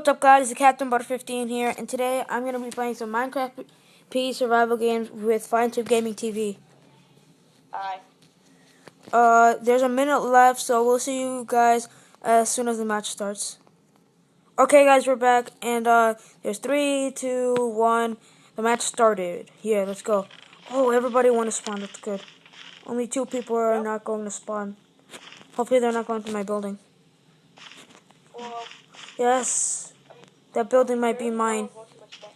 What's up, guys? It's Captain Butter 15 here, and today I'm going to be playing some Minecraft P survival games with FineTube Gaming TV. Hi. There's a minute left, so we'll see you guys as soon as the match starts. Okay, guys, we're back, and there's 3, 2, 1. The match started. Yeah, let's go. Oh, everybody want to spawn. That's good. Only 2 people are not going to spawn. Hopefully, they're not going to my building. Well, Yes, that building might be mine. Go to my spot.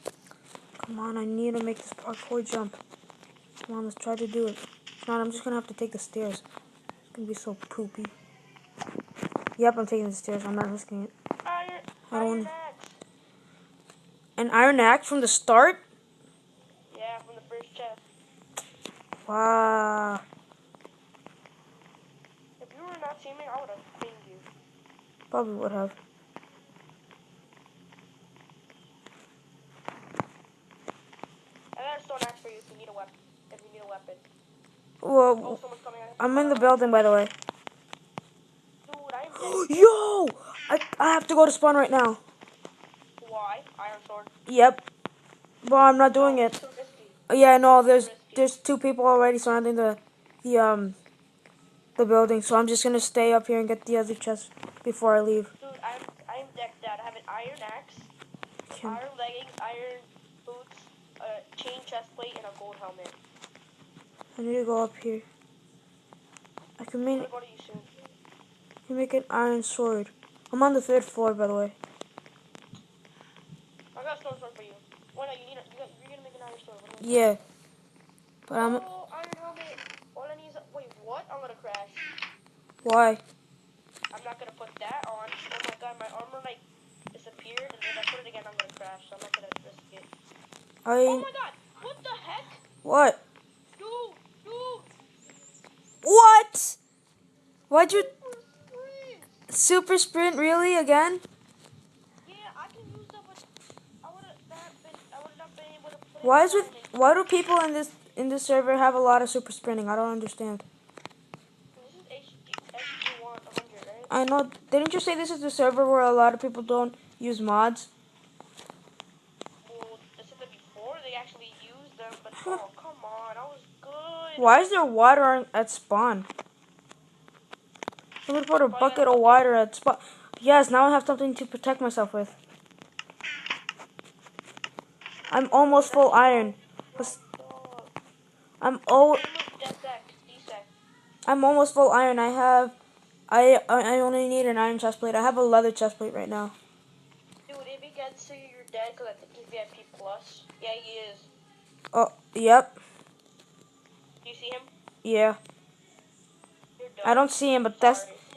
Come on, I need to make this parkour jump. Come on, let's try to do it. If not, I'm just gonna have to take the stairs. It's gonna be so poopy. Yep, I'm taking the stairs. I'm not risking it. Iron axe. An iron axe from the start? Yeah, from the first chest. Wow. If you were not seeing me, I would have pinged you. Probably would have. I got a stone axe for you if you need a weapon. Well, Oh, someone's coming. I'm in the building, by the way. Dude, I'm dead. Yo! I have to go to spawn right now. Why? Iron sword. Yep. Well, I'm not doing No, it. it's too risky. Yeah, no, there's 2 people already surrounding the building, so I'm just gonna stay up here and get the other chest before I leave. Dude, I'm decked out. I have an iron axe, iron leggings, iron boots, a chain chest plate, and a gold helmet. I need to go up here. I can I'm make gonna go to you soon. an iron sword. I'm on the 3rd floor, by the way. I got a stone sword for you. Why not? You're gonna make an iron sword. Yeah. But I'm... Oh, iron helmet. All I need is wait, what? I'm gonna crash. Why? I'm not gonna put that on. Oh my god, my armor like disappeared, and if I put it again, I'm gonna crash. So I'm not gonna risk it. Oh my god! What the heck? What? Dude! What? Why'd you... Super sprint! Super sprint, really? Again? Yeah, I can use that, but I would not been able to put Why it is it... down. Why do people in this server have a lot of super sprinting? I don't understand. This is HG 100, right? I know... Didn't you say this is the server where a lot of people don't use mods? Well, this is the before they actually used them, but oh, come on, I was good. Why is there water at spawn? I'm gonna put a bucket of water at spawn. Yes, now I have something to protect myself with. I'm almost full iron. I'm almost full iron. I only need an iron chest plate. I have a leather chest plate right now. Dude, if he gets to you, you're dead because I think he's VIP plus. Yeah, he is. Oh, yep. Do you see him? Yeah. You're done. I don't see him, but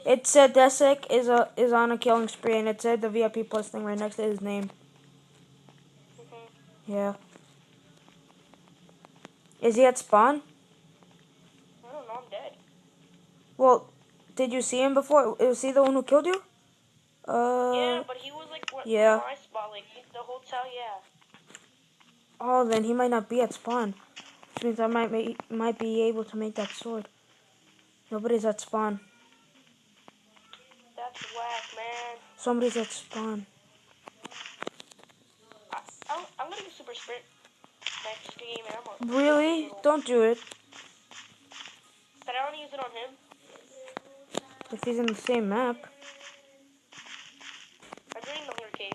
it said Desek is on a killing spree, and it said the VIP plus thing right next to his name. Yeah. Is he at spawn? I don't know, I'm dead. Well, did you see him before? Was he the one who killed you? Yeah, but he was like yeah. my spot, like the hotel, yeah. Oh, then he might not be at spawn, which means I might be able to make that sword. Nobody's at spawn. That's whack, man. Somebody's at spawn. I'm gonna use super sprint next game, and I'm Really? Don't do it. But I only use it on him. If he's in the same map. I'm doing the 100K.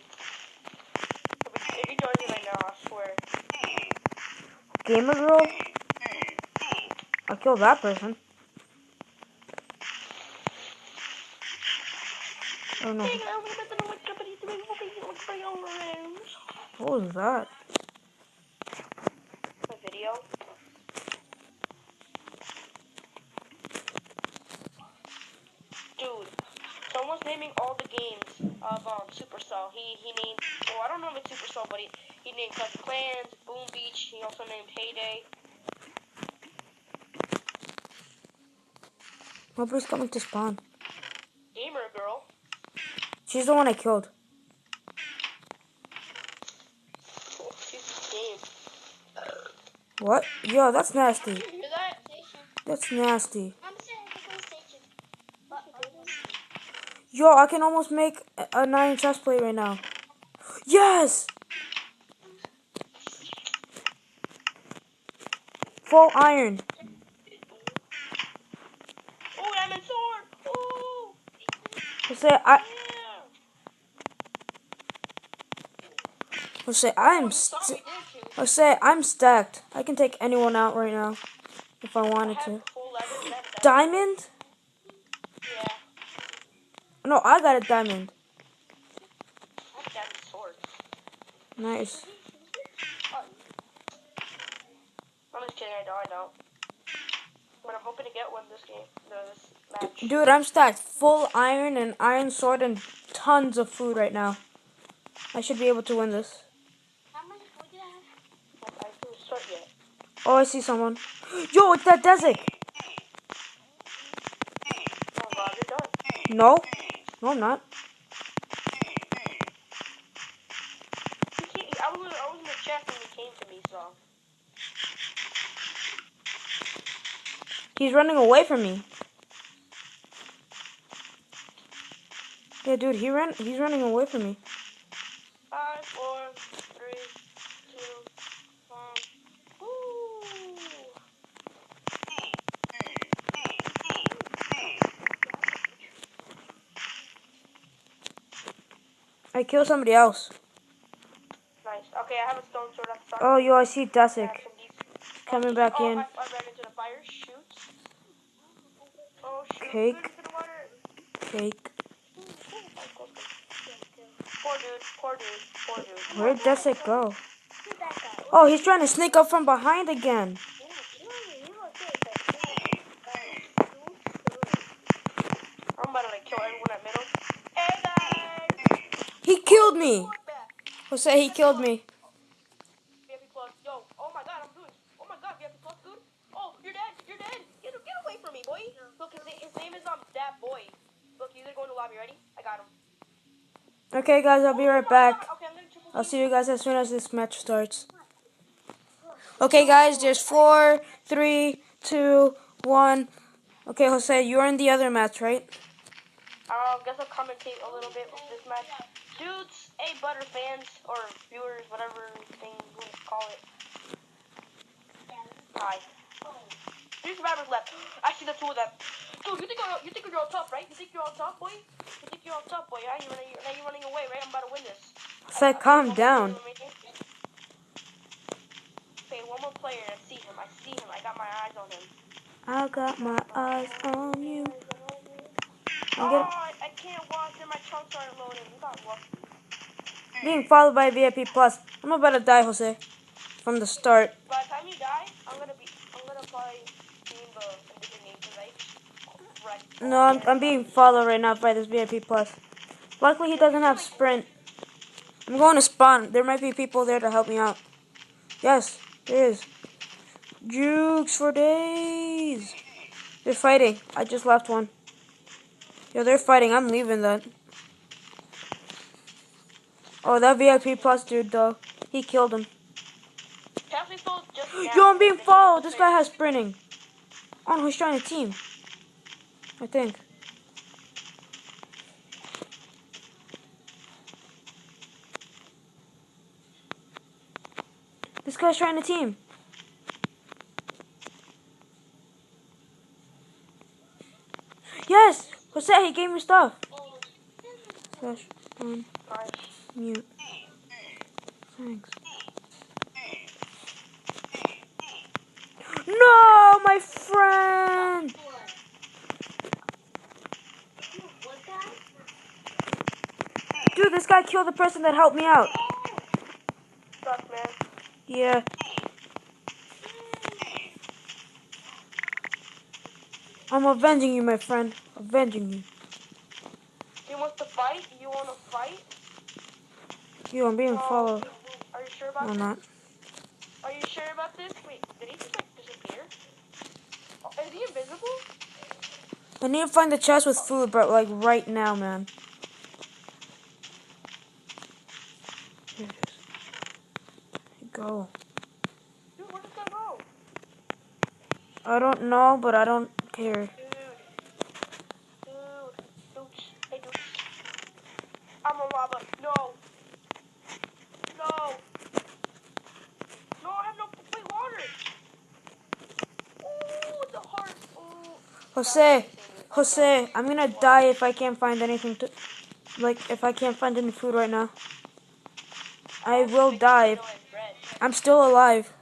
If he joins me right now, I swear. Gamer girl? I'll kill that person. Oh no. What was that? A video. Dude, someone's naming all the games of Supercell. He named, well, I don't know if it's Supercell, but he named Clash of Clans, Boom Beach. He also named Heyday. Nobody's coming to spawn. Gamer girl. She's the one I killed. Oh, she's game. What? Yo, that's nasty. Is that? That's nasty. Yo, I can almost make an iron chest plate right now. Yes! Full iron. Oh, diamond sword. Oh, Jose, yeah. Jose, Oh, you saw me, didn't you? Jose, I'm stacked. I can take anyone out right now if I I wanted have to. full leather and I have a diamond sword. Diamond? Yeah, No, I got a diamond. I have diamond sword. Nice. Oh, I'm just kidding. I don't. But I'm hoping to get one this game. No, this match. Dude, I'm stacked. Full iron and iron sword and tons of food right now. I should be able to win this. How much food do you have? I didn't start yet. Oh, I see someone. Yo, it's that desert. Oh god, you're done. No. No, I'm not. I was in the chat when he came to me, so. He's running away from me. Yeah, dude, he's running away from me. 5, 4, 3, 2, 1. Woo! I killed somebody else. Nice. Okay, I have a stone sword. I'm sorry. Oh, yo, I see I Dusik have some deep. coming back Oh, in. I ran into the fire. Shoot. Oh, shoot. Cake. Good into the water. Cake. Poor dude. Where'd Dusik go? Who's that guy? Oh, he's trying to sneak up from behind again. I'm about to like kill everyone at middle. Hey guys! He killed me. Jose, he killed me. VIP plus. Yo, oh my god, I'm doing. Oh my god, VIP plus, dude. Oh, you're dead. Get away from me, boy. Look, his name is that boy. Look, he's going to lobby. Ready? I got him. Okay, guys, I'll be right back. Okay, I'm gonna triple I'll team. see you guys as soon as this match starts. Okay, guys, there's 4, 3, 2, 1. Okay, Jose, you're in the other match, right? Guess I'll commentate a little bit with this match. Dudes, hey, Butter fans, or viewers, whatever thing you want to call it. Hi. 3 survivors left. I see the 2 of them. Dude, you think you're on top, right? You think you're on top, boy? You think you're on top, boy? Huh? Now you're running away, right? I'm about to win this. Jose, calm down. Okay, one more player. I see him. I got my eyes on him. I got my eyes on you. I can't watch and my chunks aren't loading. You got lucky. Being followed by VIP Plus. I'm about to die, Jose. From the start. By the time you die, I'm gonna probably be in the different names, right? Right. No, I'm being followed right now by this VIP Plus. Luckily, he doesn't have sprint. I'm going to spawn. There might be people there to help me out. Yes, there is. Jukes for days. They're fighting. I just left one. Yo, they're fighting. I'm leaving that. Oh, that VIP Plus dude, though. He killed him. Yo, I'm being followed. This guy has sprinting. Oh, no, he's trying to team. I think. This guy's trying to team. Yes! Jose, he gave me stuff. Slash on mute. Thanks. No, my friend! Dude, this guy killed the person that helped me out. Suck, man. Yeah. I'm avenging you, my friend. Avenging you. You want to fight? Yo, I'm being followed. Are you sure about No, I'm this? not. Are you sure about this? Wait, did he just like disappear? Oh, is he invisible? I need to find the chest with food, but like right now, man. Here it is. Here you go. Dude, where did that go? I don't know, but I don't care. Dude. Hey, dude. I'm on lava. No. Jose, I'm gonna die if I can't find anything to, like, if I can't find any food right now. I will die. I'm still alive.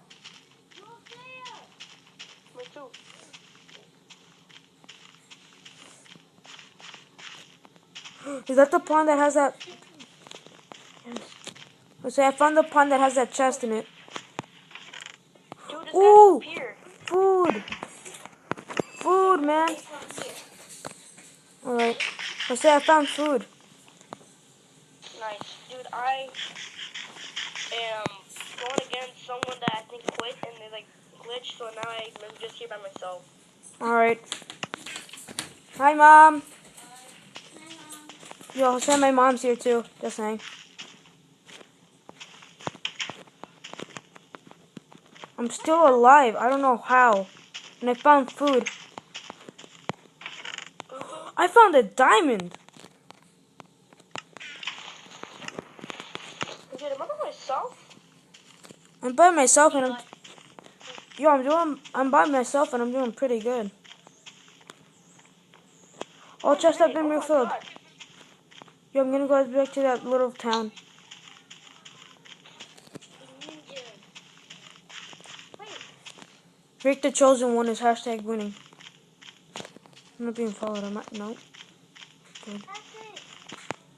Me too. Is that the pond that has that? Jose, I found the pond that has that chest in it. Dude, this Ooh, guy disappeared. food. Food, man. Alright. Jose, I found food. Nice. Dude, I am going against someone that I think quit and they like glitched, so now I'm just here by myself. Alright. Hi, Mom. Yo, Jose, my mom's here too. Just saying. I'm still alive. I don't know how. And I found food. I found a diamond. Dude, am I by myself? I'm by myself and I'm by myself and I'm doing pretty good. All chests have been refilled. God. Yo, I'm gonna go back to that little town. Rick the Chosen One is hashtag winning. I'm not being followed. I'm not. No. Good.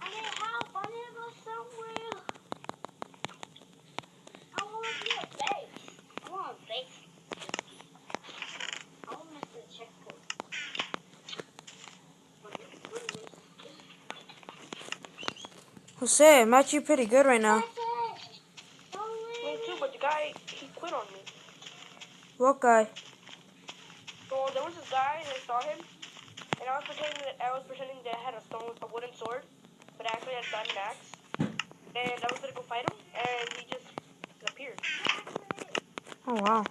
I need help. I need to go somewhere. I want to be a base. I want a base. I want to miss the checkpoint. Jose, I'm actually pretty good right now. Me too, but the guy, he quit on me. What guy? So there was this guy and I saw him, and I was pretending that I had a wooden sword, but I actually had a diamond axe. And I was gonna go fight him, and he just disappeared. Oh wow.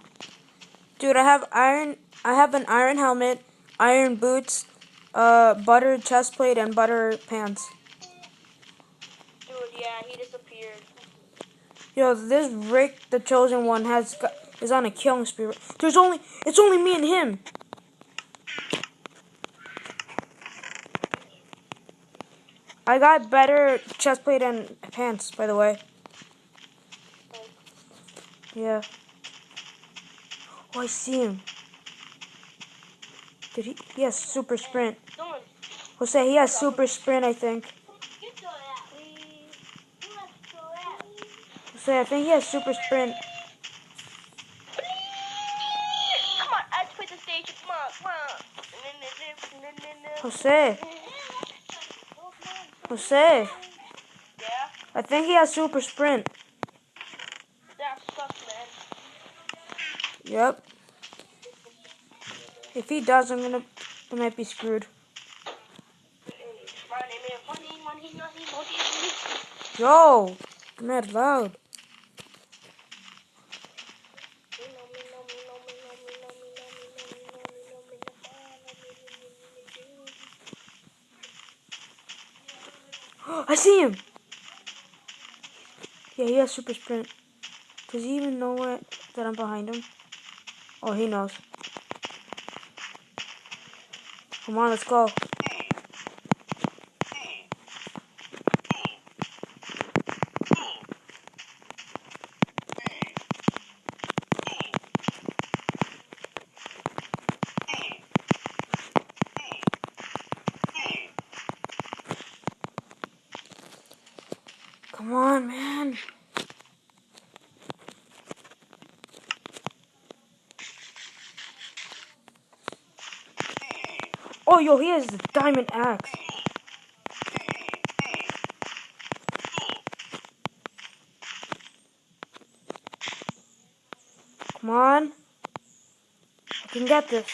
Dude, I have iron. I have an iron helmet, iron boots, butter chest plate, and butter pants. Dude, yeah, he disappeared. Yo, this Rick the Chosen One is on a killing spree. It's only me and him. I got better chest plate and pants, by the way. Yeah. Oh, I see him. Did he? He has super sprint. Someone, Jose, he has super sprint, I think. Jose, I think he has super sprint. come on, I quit the station. Come on, come on. Jose. Jose. Yeah, I think he has super sprint. that sucks, man. Yep. If he does, I might be screwed. Yo, I'm not loud. I see him. Yeah, he has super sprint. Does he even know that I'm behind him? Oh, he knows. Come on, let's go. Come on, man. Oh, yo, he has the diamond axe. Come on. I can get this.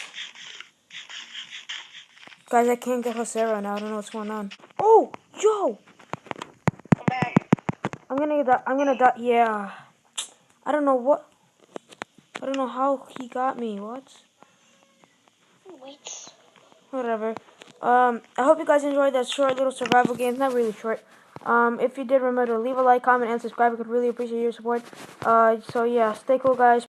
Guys, I can't get Jose right now. I don't know what's going on. Oh, yo. Come back. I'm gonna die. Yeah. I don't know what. I don't know how he got me. What? Wait. Whatever. I hope you guys enjoyed that short little survival game. It's not really short. If you did, remember to leave a like, comment, and subscribe. I could really appreciate your support. So yeah, stay cool, guys.